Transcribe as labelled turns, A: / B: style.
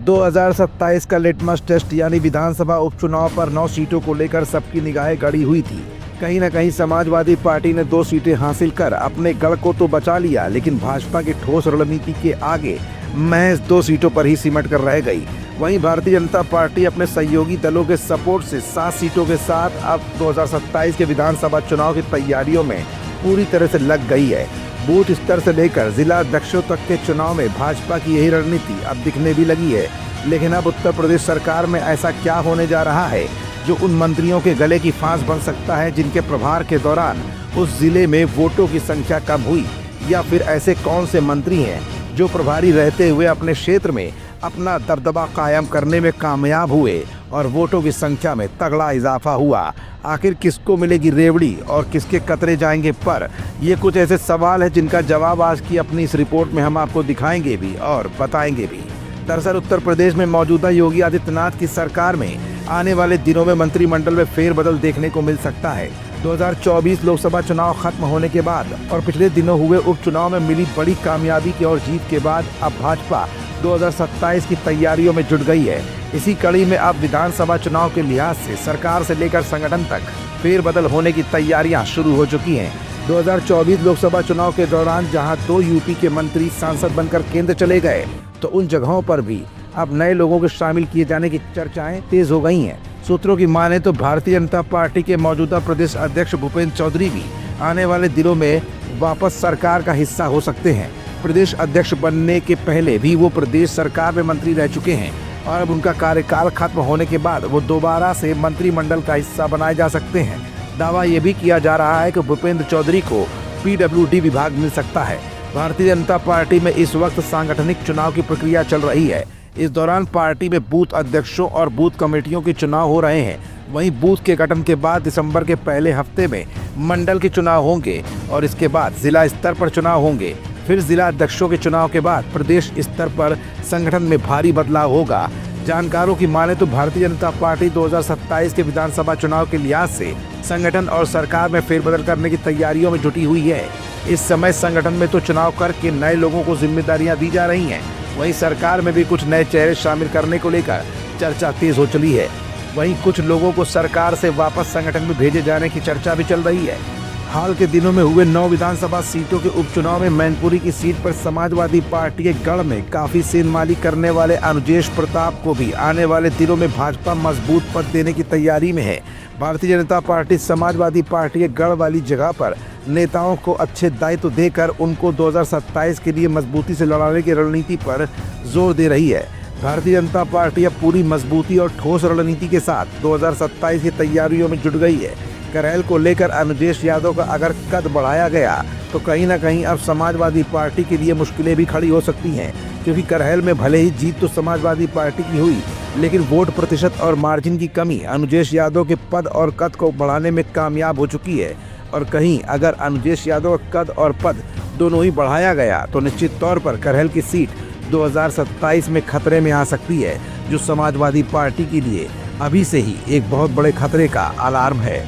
A: 2027 का litmus test यानी विधानसभा उपचुनाव पर 9 सीटों को लेकर सबकी निगाहें गड़ी हुई थी। कहीं न कहीं समाजवादी पार्टी ने 2 सीटें हासिल कर अपने गढ़ को तो बचा लिया, लेकिन भाजपा की ठोस रणनीति के आगे महज 2 सीटों पर ही सिमट कर रह गई। वहीं भारतीय जनता पार्टी अपने सहयोगी दलों के सपोर्ट से 7 सीटों के साथ अब 2027 के विधानसभा चुनाव की तैयारियों में पूरी तरह से लग गई है। बूथ स्तर से लेकर जिला अध्यक्षों तक के चुनाव में भाजपा की यही रणनीति अब दिखने भी लगी है। लेकिन अब उत्तर प्रदेश सरकार में ऐसा क्या होने जा रहा है जो उन मंत्रियों के गले की फांस बन सकता है जिनके प्रभार के दौरान उस जिले में वोटों की संख्या कम हुई, या फिर ऐसे कौन से मंत्री हैं जो प्रभारी रहते हुए अपने क्षेत्र में अपना दबदबा कायम करने में कामयाब हुए और वोटों की संख्या में तगड़ा इजाफा हुआ। आखिर किसको मिलेगी रेवड़ी और किसके कतरे जाएंगे पर, ये कुछ ऐसे सवाल हैं जिनका जवाब आज की अपनी इस रिपोर्ट में हम आपको दिखाएंगे भी और बताएंगे भी। दरअसल उत्तर प्रदेश में मौजूदा योगी आदित्यनाथ की सरकार में आने वाले दिनों में मंत्रिमंडल में फेरबदल देखने को मिल सकता है। 2024 लोकसभा चुनाव खत्म होने के बाद और पिछले दिनों हुए उपचुनाव में मिली बड़ी कामयाबी की और जीत के बाद अब भाजपा 2027 की तैयारियों में जुट गई है। इसी कड़ी में अब विधानसभा चुनाव के लिहाज से सरकार से लेकर संगठन तक फेरबदल होने की तैयारियां शुरू हो चुकी हैं। 2024 लोकसभा चुनाव के दौरान जहां 2 यूपी के मंत्री सांसद बनकर केंद्र चले गए, तो उन जगहों पर भी अब नए लोगों को शामिल किए जाने की चर्चाएं तेज हो गई हैं। सूत्रों की माने तो भारतीय जनता पार्टी के मौजूदा प्रदेश अध्यक्ष भूपेंद्र चौधरी भी आने वाले दिनों में वापस सरकार का हिस्सा हो सकते हैं। प्रदेश अध्यक्ष बनने के पहले भी वो प्रदेश सरकार में मंत्री रह चुके हैं और अब उनका कार्यकाल खत्म होने के बाद वो दोबारा से मंत्रिमंडल का हिस्सा बनाए जा सकते हैं। दावा ये भी किया जा रहा है कि भूपेंद्र चौधरी को PWD विभाग मिल सकता है। भारतीय जनता पार्टी में इस वक्त सांगठनिक चुनाव की प्रक्रिया चल रही है। इस दौरान पार्टी में बूथ अध्यक्षों और बूथ कमेटियों के चुनाव हो रहे हैं। वहीं बूथ के गठन के बाद दिसंबर के पहले हफ्ते में मंडल के चुनाव होंगे और इसके बाद जिला स्तर पर चुनाव होंगे। फिर जिला अध्यक्षों के चुनाव के बाद प्रदेश स्तर पर संगठन में भारी बदलाव होगा। जानकारों की माने तो भारतीय जनता पार्टी 2027 के विधानसभा चुनाव के लिहाज से संगठन और सरकार में फेरबदल करने की तैयारियों में जुटी हुई है। इस समय संगठन में तो चुनाव करके नए लोगों को जिम्मेदारियां दी जा रही हैं, वहीं सरकार में भी कुछ नए चेहरे शामिल करने को लेकर चर्चा तेज हो चली है। वहीं कुछ लोगों को सरकार से वापस संगठन में भेजे जाने की चर्चा भी चल रही है। हाल के दिनों में हुए 9 विधानसभा सीटों के उपचुनाव में मैनपुरी की सीट पर समाजवादी पार्टी के गढ़ में काफी सेंधमाली करने वाले अनुजेश प्रताप को भी आने वाले दिनों में भाजपा मजबूत पद देने की तैयारी में है। भारतीय जनता पार्टी समाजवादी पार्टी के गढ़ वाली जगह पर नेताओं को अच्छे दायित्व देकर उनको 2027 के लिए मजबूती से लड़ाने की रणनीति पर जोर दे रही है। भारतीय जनता पार्टी अब पूरी मजबूती और ठोस रणनीति के साथ 2027 की तैयारियों में जुट गई है। करहल को लेकर अनुजेश यादव का अगर कद बढ़ाया गया तो कहीं ना कहीं अब समाजवादी पार्टी के लिए मुश्किलें भी खड़ी हो सकती हैं, क्योंकि करहल में भले ही जीत तो समाजवादी पार्टी की हुई, लेकिन वोट प्रतिशत और मार्जिन की कमी अनुजेश यादव के पद और कद को बढ़ाने में कामयाब हो चुकी है। और कहीं अगर अनुजेश यादव का कद और पद दोनों ही बढ़ाया गया तो निश्चित तौर पर करहल की सीट 2027 में खतरे में आ सकती है, जो समाजवादी पार्टी के लिए अभी से ही एक बहुत बड़े खतरे का अलार्म है।